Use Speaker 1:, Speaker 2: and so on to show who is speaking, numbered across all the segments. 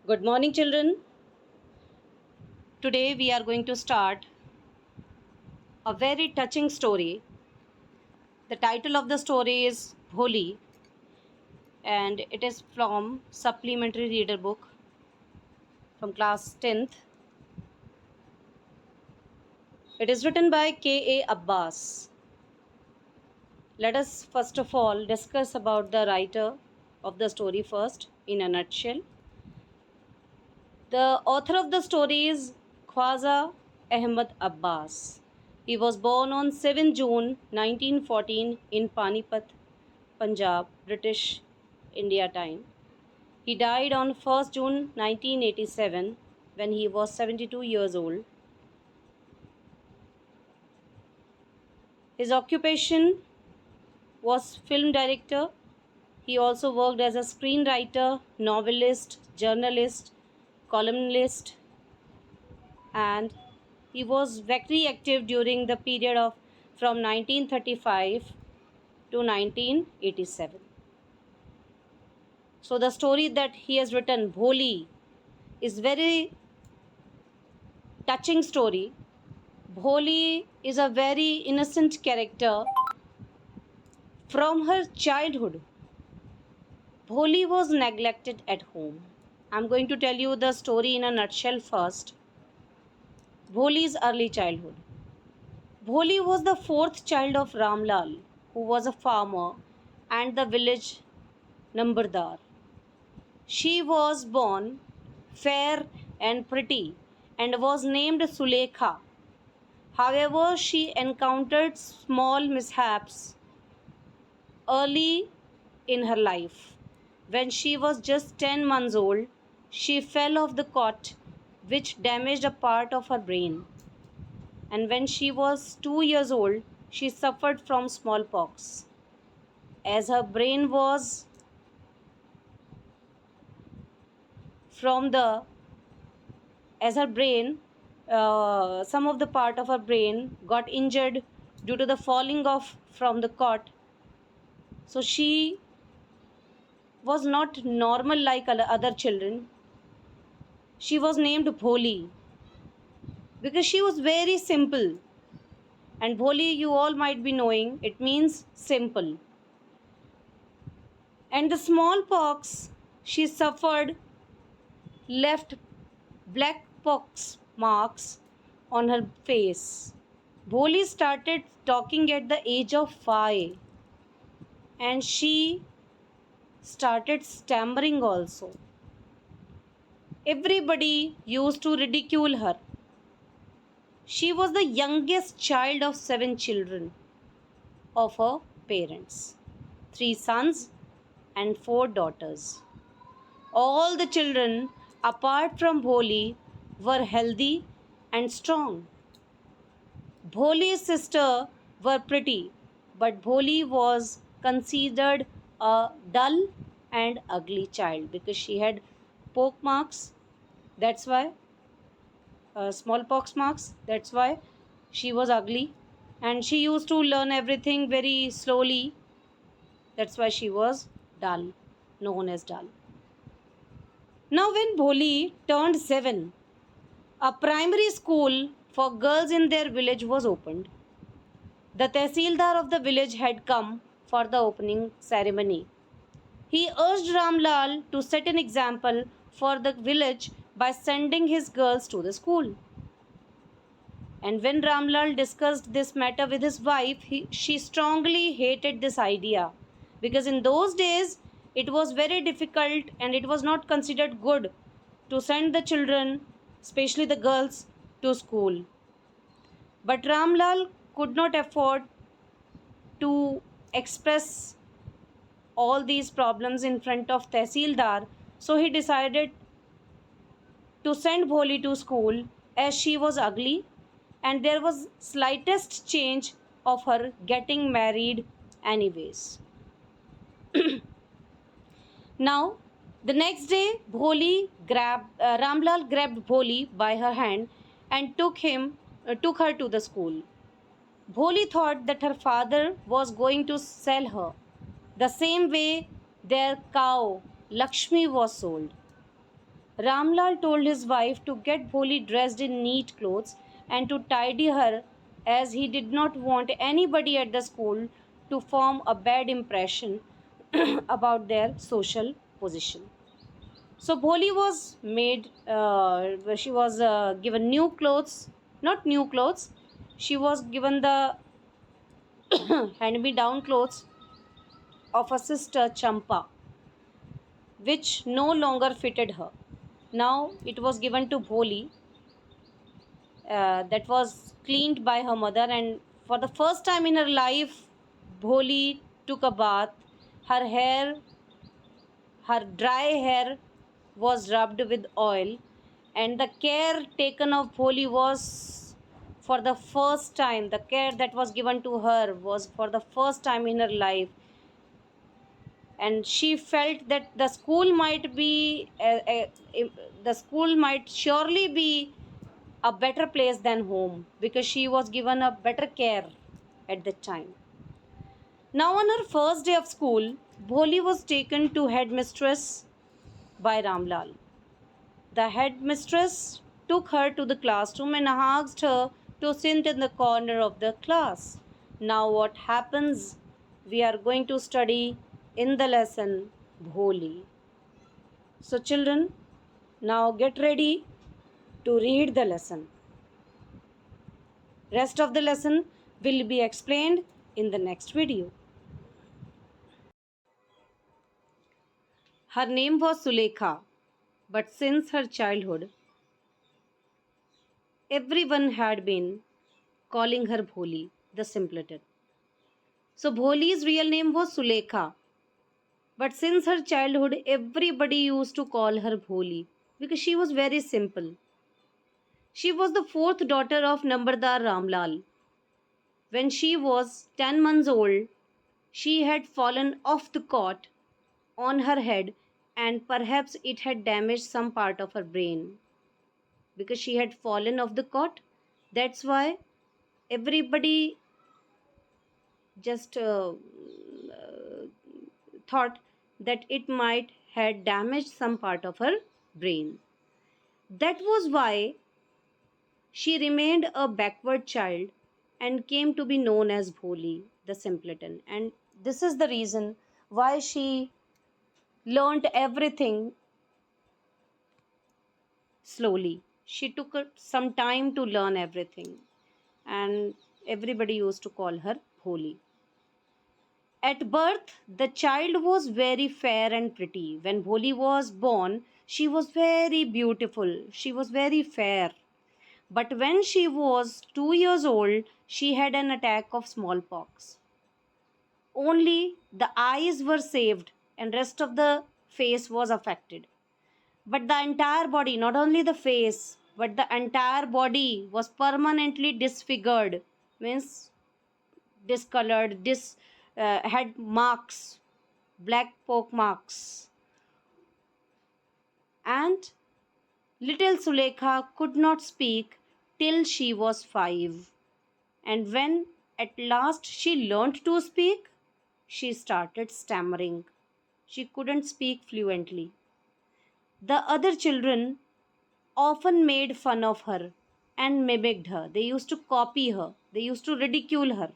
Speaker 1: Good morning, children. Today we are going to start a very touching story. The title of the story is Bholi, and it is from supplementary reader book from class 10th. It is written by K.A. Abbas. Let us first of all discuss about the writer of the story first in a nutshell. The author of the story is Khwaja Ahmad Abbas. He was born on 7 June 1914 in Panipat, Punjab, British India time. He died on 1st June 1987 when he was 72 years old. His occupation was film director. He also worked as a screenwriter, novelist, journalist, columnist, and he was very active during the period of from 1935 to 1987. So the story that he has written, Bholi, is very touching story. Bholi is a very innocent character from her childhood. Bholi was neglected at home. I'm going to tell you the story in a nutshell first. Bholi's early childhood. Bholi was the fourth child of Ramlal, who was a farmer, and the village Nambardar. She was born fair and pretty and was named Sulekha. However, she encountered small mishaps early in her life. When she was just 10 months old, she fell off the cot, which damaged a part of her brain. And when she was 2 years old, she suffered from smallpox. As her brain was from the as her brain some of the part of her brain got injured due to the falling off from the cot, so she was not normal like other children. She was named Bholi because she was very simple, and Bholi, you all might be knowing, it means simple. And the smallpox she suffered left black pox marks on her face. Bholi started talking at the age of 5, and she started stammering also. Everybody used to ridicule her. She was the youngest child of 7 children of her parents, 3 sons and 4 daughters. All the children, apart from Bholi, were healthy and strong. Bholi's sister were pretty, but Bholi was considered a dull and ugly child because she had poke marks. That's why smallpox marks. That's why she was ugly, and she used to learn everything very slowly. That's why she was dull, known as dull. Now, when Bholi turned 7, a primary school for girls in their village was opened. The Tehsildar of the village had come for the opening ceremony. He urged Ramlal to set an example for the village by sending his girls to the school. And when Ramlal discussed this matter with his wife, she strongly hated this idea because in those days it was very difficult and it was not considered good to send the children, especially the girls, to school. But Ramlal could not afford to express all these problems in front of Tehsildar, so he decided to send Bholi to school as she was ugly and there was slightest change of her getting married anyways. Now, the next day, Ramlal grabbed Bholi by her hand and took her to the school. Bholi thought that her father was going to sell her, the same way their cow Lakshmi was sold. Ramlal told his wife to get Bholi dressed in neat clothes and to tidy her, as he did not want anybody at the school to form a bad impression about their social position. So Bholi was she was given new clothes, not new clothes, she was given the hand me down clothes of her sister Champa, which no longer fitted her. Now it was given to Bholi, that was cleaned by her mother, and for the first time in her life, Bholi took a bath. Her hair, her dry hair, was rubbed with oil, and the care taken of Bholi was for the first time. The care that was given to her was for the first time in her life, and she felt that the school might be the school might surely be a better place than home, because she was given a better care at that time. Now on her first day of school, Bholi was taken to headmistress by Ramlal. The headmistress took her to the classroom and asked her to sit in the corner of the class. Now what happens, we are going to study in the lesson Bholi. So children, now get ready to read the lesson. Rest of the lesson will be explained in the next video. Her name was Sulekha, but since her childhood, everyone had been calling her Bholi, the simpleton. So Bholi's real name was Sulekha, but since her childhood, everybody used to call her Bholi because she was very simple. She was the fourth daughter of Nambardar Ramlal. When she was 10 months old, she had fallen off the cot on her head, and perhaps it had damaged some part of her brain because she had fallen off the cot. That's why everybody just thought that it might had damaged some part of her brain. That was why she remained a backward child and came to be known as Bholi, the simpleton. And this is the reason why she learnt everything slowly. She took some time to learn everything, and everybody used to call her Bholi. At birth, the child was very fair and pretty. When Bholi was born, she was very beautiful. She was very fair. But when she was 2 years old, she had an attack of smallpox. Only the eyes were saved, and rest of the face was affected. But the entire body, not only the face, but the entire body was permanently disfigured, means discolored, had marks, black poke marks. And little Sulekha could not speak till she was 5. And when at last she learnt to speak, she started stammering. She couldn't speak fluently. The other children often made fun of her and mimicked her. They used to copy her, they used to ridicule her.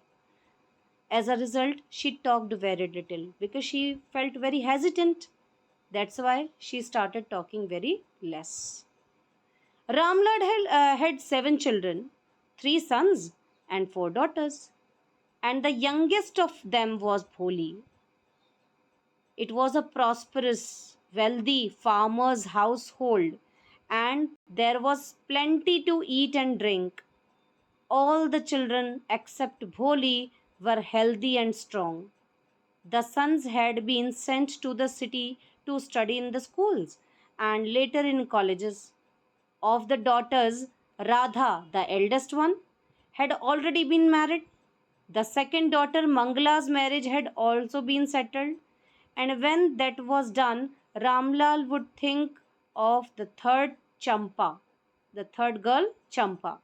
Speaker 1: As a result, she talked very little because she felt very hesitant. That's why she started talking very less. Ramlad had 7 children, 3 sons and 4 daughters, and the youngest of them was Bholi. It was a prosperous, wealthy farmer's household, and there was plenty to eat and drink. All the children except Bholi were healthy and strong. The sons had been sent to the city to study in the schools and later in colleges. Of the daughters, Radha, the eldest one, had already been married. The second daughter, Mangala's marriage had also been settled. And when that was done, Ramlal would think of the third Champa, the third girl, Champa.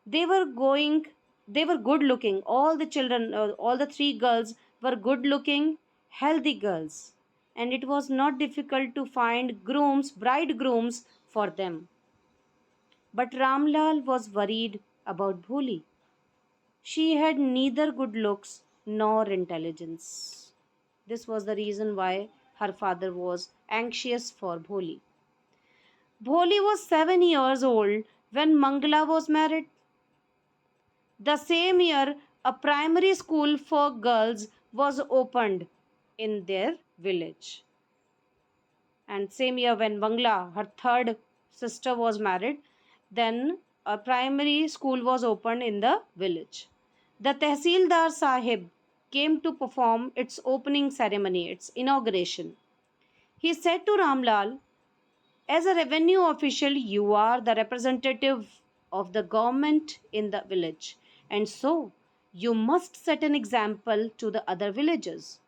Speaker 1: They were going, they were good looking. All the children, all the 3 girls were good looking, healthy girls. and it was not difficult to find bridegrooms for them. But Ramlal was worried about Bholi. She had neither good looks nor intelligence. This was the reason why her father was anxious for Bholi. Bholi was 7 years old when Mangala was married. The same year, a primary school for girls was opened in their village. And same year when Mangala, her third sister, was married, then a primary school was opened in the village. The Tehsildar Sahib came to perform its opening ceremony, its inauguration. He said to Ramlal, as a revenue official, you are the representative of the government in the village, and so you must set an example to the other villagers.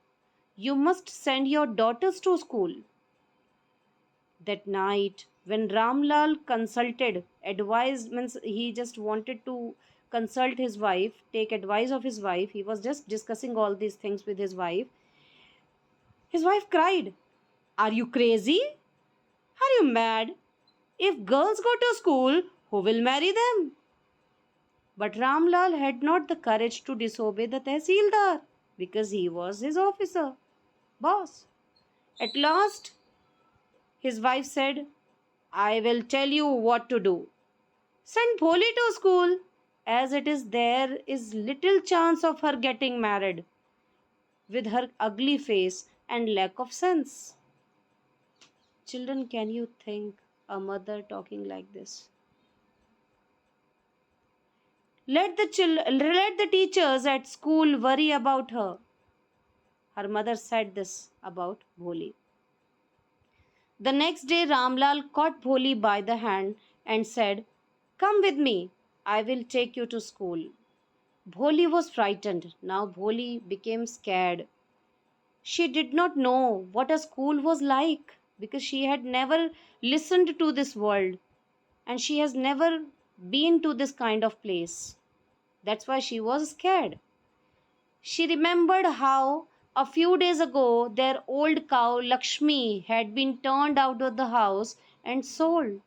Speaker 1: You must send your daughters to school. That night, when Ramlal consulted, advice means he just wanted to consult his wife, take advice of his wife. He was just discussing all these things with his wife. His wife cried, are you crazy? Are you mad? If girls go to school, who will marry them? But Ramlal had not the courage to disobey the Tehsildar because he was his officer, boss. At last, his wife said, I will tell you what to do. Send Bholi to school, as it is there is little chance of her getting married with her ugly face and lack of sense. Children, can you think a mother talking like this? Let the teachers at school worry about her. Her mother said this about Bholi. The next day, Ramlal caught Bholi by the hand and said, come with me, I will take you to school. Bholi was frightened. Now Bholi became scared. She did not know what a school was like because she had never listened to this world and she has never been to this kind of place. That's why she was scared. She remembered how a few days ago their old cow Lakshmi had been turned out of the house and sold.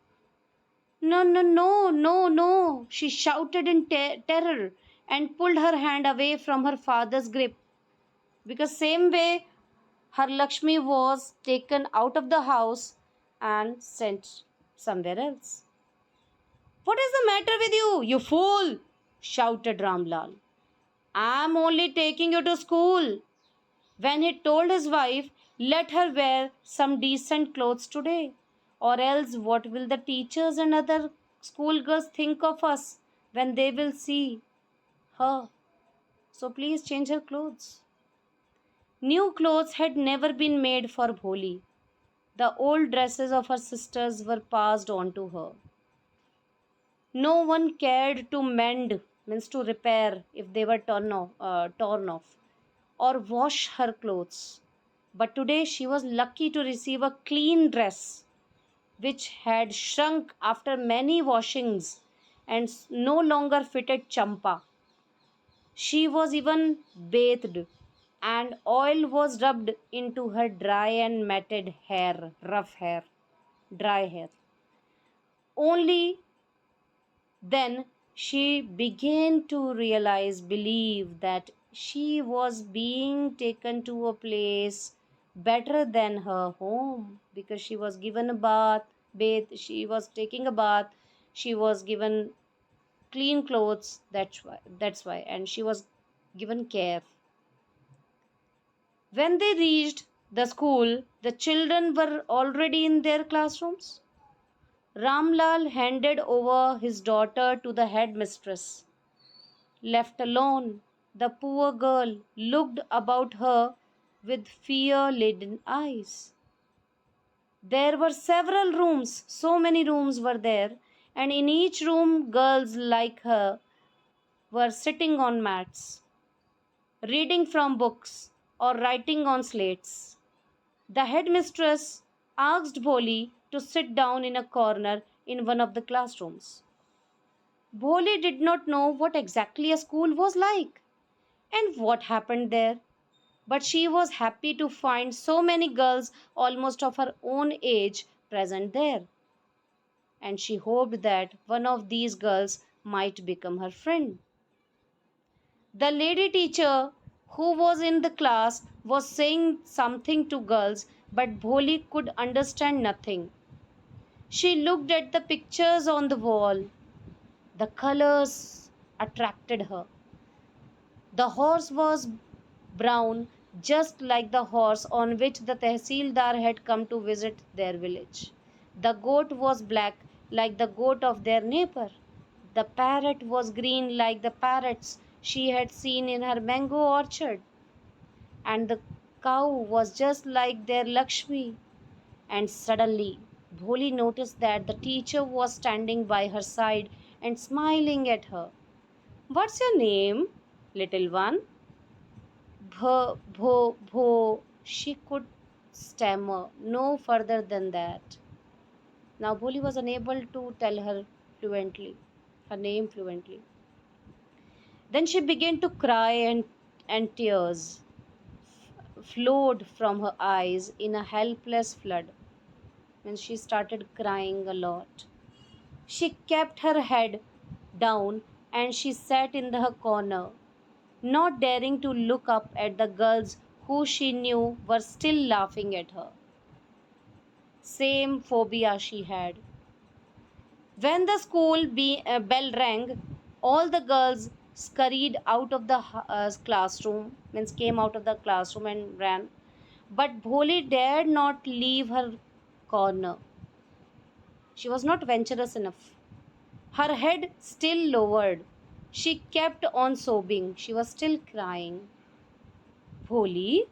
Speaker 1: No, no, no, no, no, she shouted in terror and pulled her hand away from her father's grip. Because same way her Lakshmi was taken out of the house and sent somewhere else. What is the matter with you, you fool? Shouted Ramlal. I am only taking you to school. When he told his wife, let her wear some decent clothes today, or else what will the teachers and other schoolgirls think of us when they will see her? So please change her clothes. New clothes had never been made for Bholi. The old dresses of her sisters were passed on to her. No one cared to mend, means to repair if they were torn off, or wash her clothes. But today she was lucky to receive a clean dress which had shrunk after many washings and no longer fitted Champa. She was even bathed, and oil was rubbed into her dry and matted hair, rough hair, dry hair. Only then she began to believe that she was being taken to a place better than her home because she was given a she was taking a bath, she was given clean clothes, that's why, and she was given care. When they reached the school, the children were already in their classrooms. Ramlal handed over his daughter to the headmistress. Left alone, the poor girl looked about her with fear laden eyes. There were several rooms, so many rooms were there, and in each room, girls like her were sitting on mats, reading from books, or writing on slates. The headmistress asked Bholi to sit down in a corner in one of the classrooms. Bholi did not know what exactly a school was like and what happened there. But she was happy to find so many girls almost of her own age present there, and she hoped that one of these girls might become her friend. The lady teacher who was in the class was saying something to girls, but Bholi could understand nothing. She looked at the pictures on the wall. The colors attracted her. The horse was brown, just like the horse on which the Tehsildar had come to visit their village. The goat was black, like the goat of their neighbor. The parrot was green, like the parrots she had seen in her mango orchard. And the cow was just like their Lakshmi. And suddenly, Bholi noticed that the teacher was standing by her side and smiling at her. What's your name, little one? Bho. She could stammer no further than that. Now, Bholi was unable to tell her name fluently. Then she began to cry, and tears flowed from her eyes in a helpless flood. And she started crying a lot. She kept her head down and she sat in her corner, not daring to look up at the girls who she knew were still laughing at her. Same phobia she had. When the bell rang, all the girls scurried out of the classroom, means came out of the classroom and ran. But Bholi dared not leave her corner. She was not venturous enough. Her head still lowered. She kept on sobbing. She was still crying. Bholi,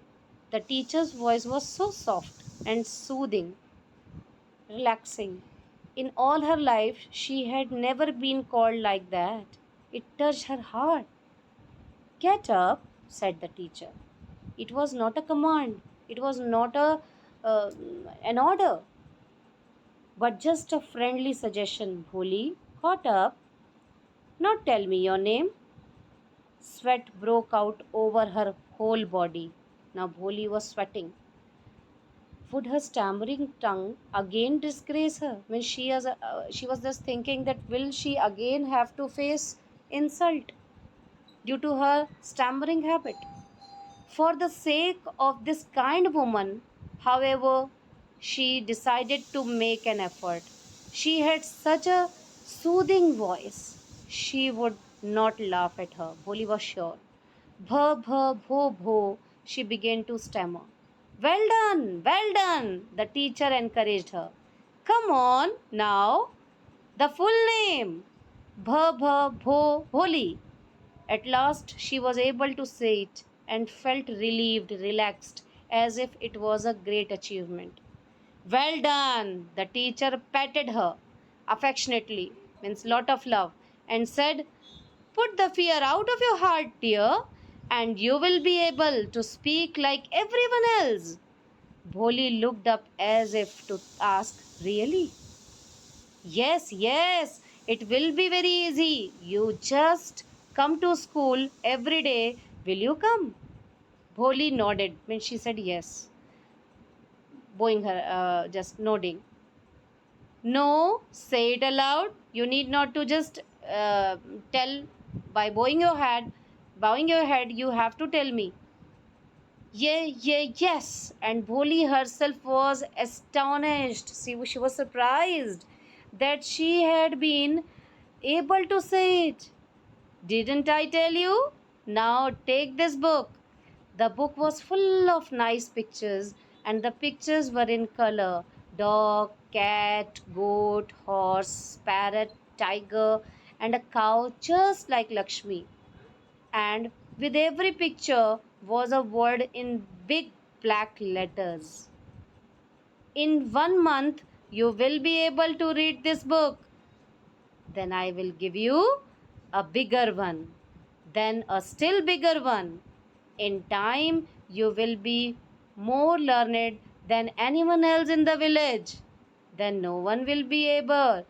Speaker 1: the teacher's voice was so soft and soothing, relaxing. In all her life, she had never been called like that. It touched her heart. Get up, said the teacher. It was not a command. It was not uh, an order, but just a friendly suggestion. Bholi, got up. Now tell me your name. Sweat broke out over her whole body. Now Bholi was sweating. Would her stammering tongue again disgrace her? When she was just thinking that will she again have to face insult due to her stammering habit? For the sake of this kind woman, however, she decided to make an effort. She had such a soothing voice. She would not laugh at her. Bholi was sure. Bha bha bho bho, she began to stammer. Well done, the teacher encouraged her. Come on now, the full name. Bha bha bho Bholi. At last she was able to say it and felt relieved, relaxed, as if it was a great achievement. Well done! The teacher patted her affectionately, means lot of love, and said, put the fear out of your heart, dear, and you will be able to speak like everyone else. Bholi looked up as if to ask, really? Yes, it will be very easy. You just come to school every day. Will you come? Bholi nodded when she said yes, bowing her, just nodding. No, say it aloud. You need not to just tell by bowing your head, you have to tell me. Yes. And Bholi herself was astonished. She was surprised that she had been able to say it. Didn't I tell you? Now take this book. The book was full of nice pictures, and the pictures were in color: dog, cat, goat, horse, parrot, tiger, and a cow just like Lakshmi. And with every picture was a word in big black letters. In 1 month, you will be able to read this book. Then I will give you a bigger one. Then a still bigger one. In time, you will be more learned than anyone else in the village. Then no one will be able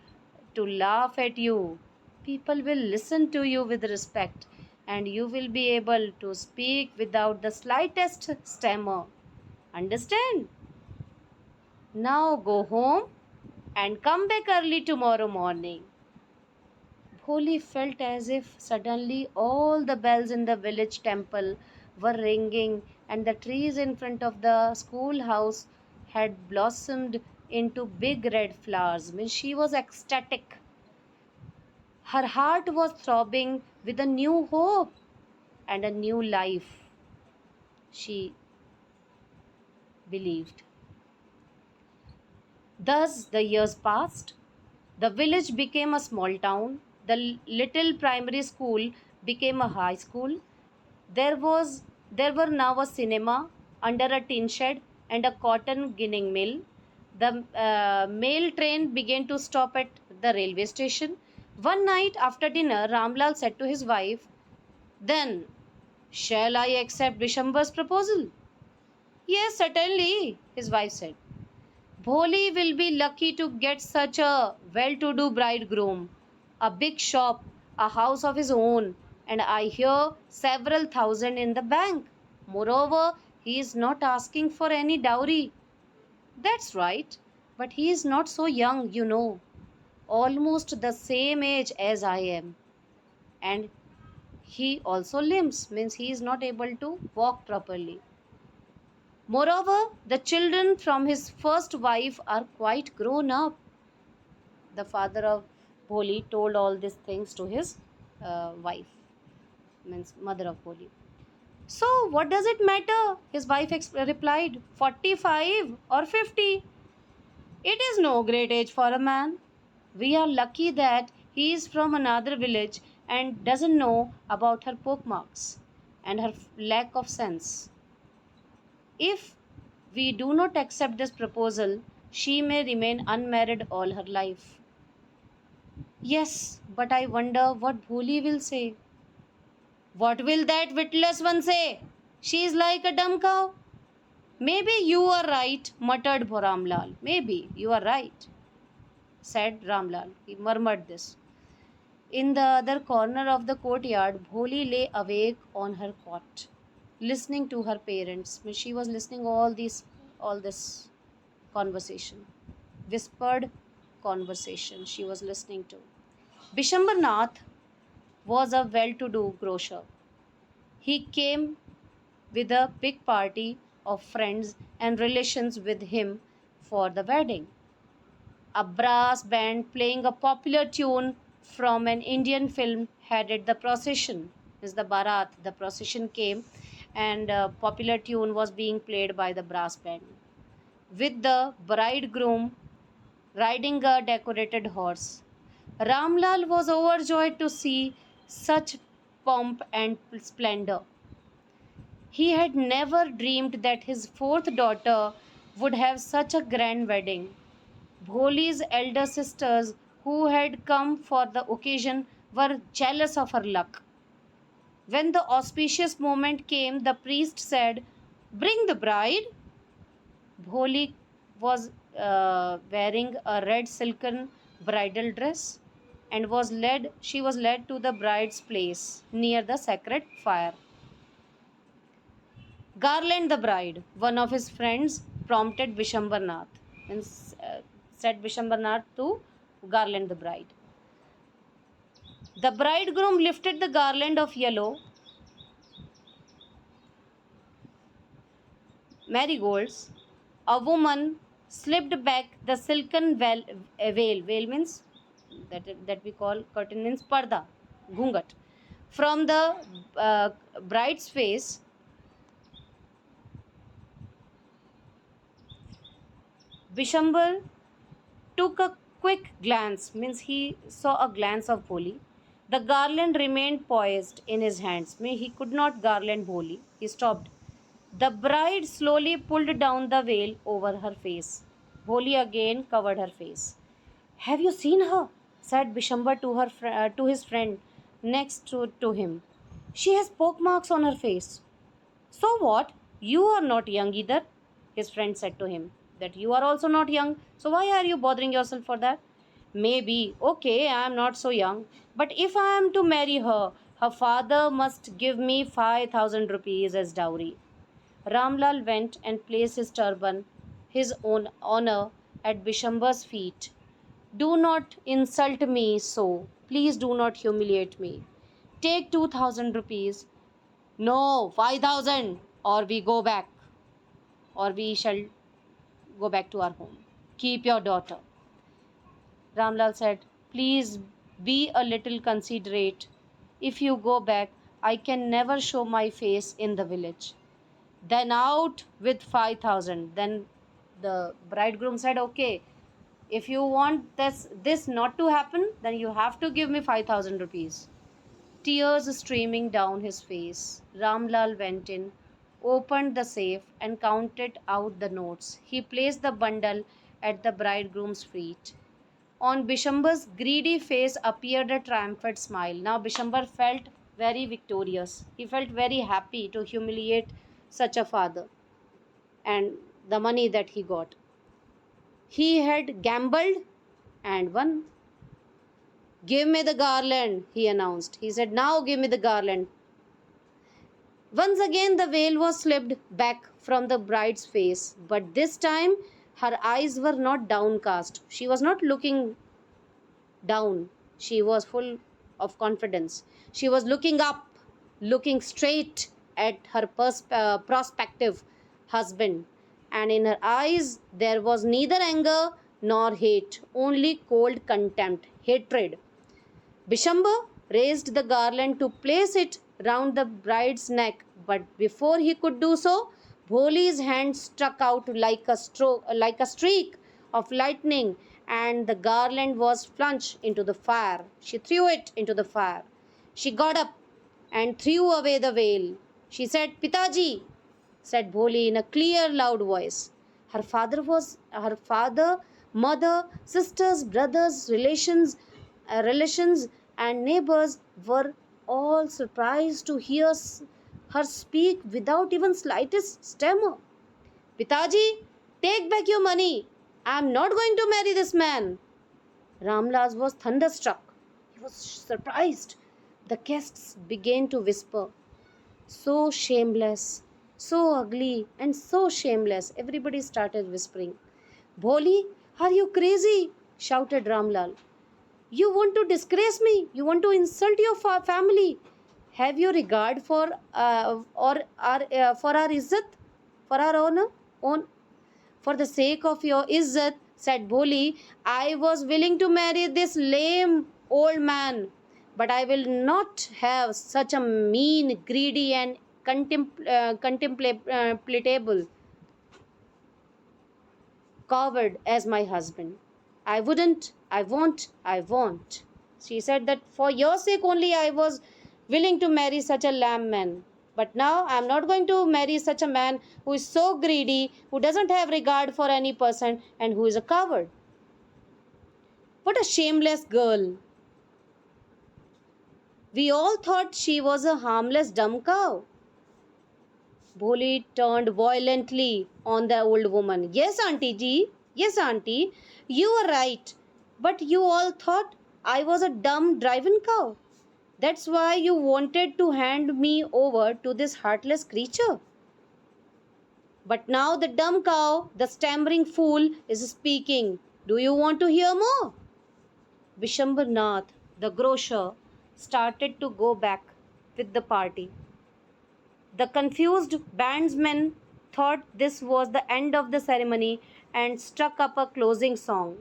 Speaker 1: to laugh at you. People will listen to you with respect. and you will be able to speak without the slightest stammer. Understand? Now go home and come back early tomorrow morning. Bholi felt as if suddenly all the bells in the village temple were ringing and the trees in front of the schoolhouse had blossomed into big red flowers. Means she was ecstatic. Her heart was throbbing with a new hope and a new life, she believed. Thus the years passed. The village became a small town. The little primary school became a high school. There were now a cinema under a tin shed and a cotton ginning mill. The mail train began to stop at the railway station. One night after dinner, Ramlal said to his wife, "Then, shall I accept Vishambar's proposal?" "Yes, certainly," his wife said. "Bholi will be lucky to get such a well to do bridegroom. A big shop, a house of his own, and I hear several thousand in the bank. Moreover, he is not asking for any dowry." "That's right, but he is not so young, you know. Almost the same age as I am. And he also limps, means he is not able to walk properly. Moreover, the children from his first wife are quite grown up." The father of Bholi told all these things to his wife, means mother of Bholi. "So, what does it matter?" His wife replied, 45 or 50. It is no great age for a man. We are lucky that he is from another village and doesn't know about her pockmarks and her lack of sense. If we do not accept this proposal, she may remain unmarried all her life. "Yes, but I wonder what Bholi will say." "What will that witless one say? She is like a dumb cow." "Maybe you are right," muttered Ramlal. "Maybe you are right," said Ramlal. He murmured this. In the other corner of the courtyard, Bholi lay awake on her cot, listening to her parents. She was listening all this conversation, whispered conversation she was listening to. Bishambarnath was a well-to-do grocer. He came with a big party of friends and relations with him for the wedding. A brass band playing a popular tune from an Indian film headed the procession. Is the Bharat, the procession came, and a popular tune was being played by the brass band, with the bridegroom riding a decorated horse. Ramlal was overjoyed to see such pomp and splendor. He had never dreamed that his fourth daughter would have such a grand wedding. Bholi's elder sisters, who had come for the occasion, were jealous of her luck. When the auspicious moment came, the priest said, "Bring the bride." Bholi was wearing a red silken bridal dress and she was led to the bride's place near the sacred fire. "Garland the bride," one of his friends prompted Vishambarnath, and said Vishambarnath to garland the bride. The bridegroom lifted the garland of yellow marigolds. A woman slipped back the silken veil. Veil means that we call curtain means parda, ghungat, from the bride's face. Bishambar took a quick glance, means he saw a glance of Bholi. The garland remained poised in his hands. He could not garland Bholi. He stopped. The bride slowly pulled down the veil over her face. Bholi again covered her face. "Have you seen her?" said Bishambar to his friend next to him. "She has pockmarks on her face." "So what? You are not young either," his friend said to him. "That you are also not young, so why are you bothering yourself for that?" "Maybe, okay, I am not so young, but if I am to marry her, Her father must give me 5,000 rupees as dowry. Ramlal went and placed his turban, his own honor, at Bishambar's feet. Do not insult me so. Please do not humiliate me. Take 2,000 rupees. No, 5,000, or we go back, or we shall go back to our home. Keep your daughter. Ramlal said, please be a little considerate. If you go back, I can never show my face in the village. Then out with 5,000. Then the bridegroom said, okay, if you want this not to happen, then you have to give me 5,000 rupees. Tears streaming down his face, Ramlal went in, opened the safe, and counted out the notes. He placed the bundle at the bridegroom's feet. On Bishambar's greedy face appeared a triumphant smile. Now Bishambar felt very victorious. He felt very happy to humiliate such a father and the money that he got. He had gambled and won. Give me the garland, he announced. He said, now give me the garland. Once again, the veil was slipped back from the bride's face, but this time her eyes were not downcast. She was not looking down. She was full of confidence. She was looking up, looking straight at her prospective husband. And in her eyes, there was neither anger nor hate, only cold contempt, hatred. Bishamber raised the garland to place it round the bride's neck, but before he could do so, Bholi's hand struck out like a streak of lightning, and the garland was plunged into the fire. She threw it into the fire. She got up and threw away the veil. She said, Pitaji, said Bholi in a clear, loud voice. Her father, mother, sisters, brothers, relations and neighbors were all surprised to hear her speak without even slightest stammer. Pitaji, take back your money. I am not going to marry this man. Ramlas was thunderstruck. He was surprised. The guests began to whisper, so shameless, so ugly, and so shameless. Everybody started whispering. Bholi, are you crazy? Shouted Ramlal. You want to disgrace me? You want to insult your family? Have you regard for or our for our izzat, for our honor? For the sake of your izzat, said Bholi, I was willing to marry this lame old man, but I will not have such a mean, greedy, and contemptible coward as my husband. I wouldn't, I won't, I won't. She said that for your sake only I was willing to marry such a lamb man. But now I am not going to marry such a man who is so greedy, who doesn't have regard for any person, and who is a coward. What a shameless girl. We all thought she was a harmless dumb cow. Bholi turned violently on the old woman. Yes, Auntie ji. Yes, Auntie. You were right. But you all thought I was a dumb driven cow. That's why you wanted to hand me over to this heartless creature. But now the dumb cow, the stammering fool, is speaking. Do you want to hear more? Bishambar Nath, the grocer, started to go back with the party. The confused bandsmen thought this was the end of the ceremony and struck up a closing song.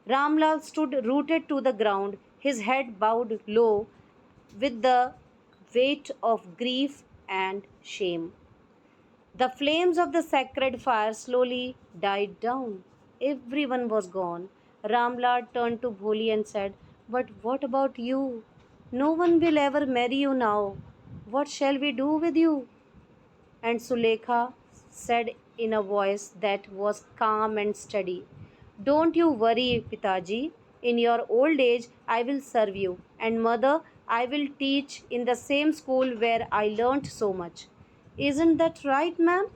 Speaker 1: Ramlal stood rooted to the ground, his head bowed low with the weight of grief and shame. The flames of the sacred fire slowly died down. Everyone was gone. Ramlal turned to Bholi and said, But what about you? No one will ever marry you now. What shall we do with you? And Sulekha said in a voice that was calm and steady, Don't you worry, Pitaji. In your old age, I will serve you. And mother, I will teach in the same school where I learnt so much. Isn't that right, ma'am?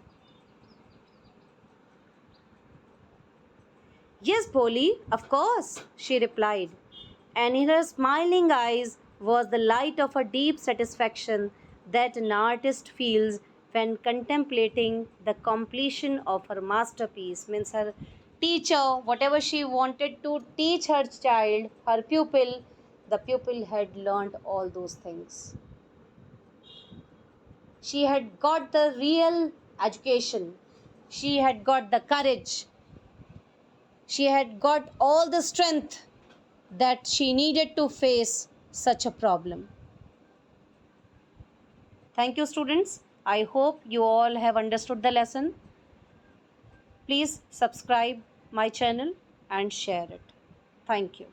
Speaker 1: Yes, Bholi, of course, she replied. And in her smiling eyes was the light of a deep satisfaction that an artist feels when contemplating the completion of her masterpiece. Means her teacher, whatever she wanted to teach her child, her pupil, the pupil had learned all those things. She had got the real education. She had got the courage. She had got all the strength that she needed to face such a problem. Thank you, students. I hope you all have understood the lesson. Please subscribe my channel and share it. Thank you.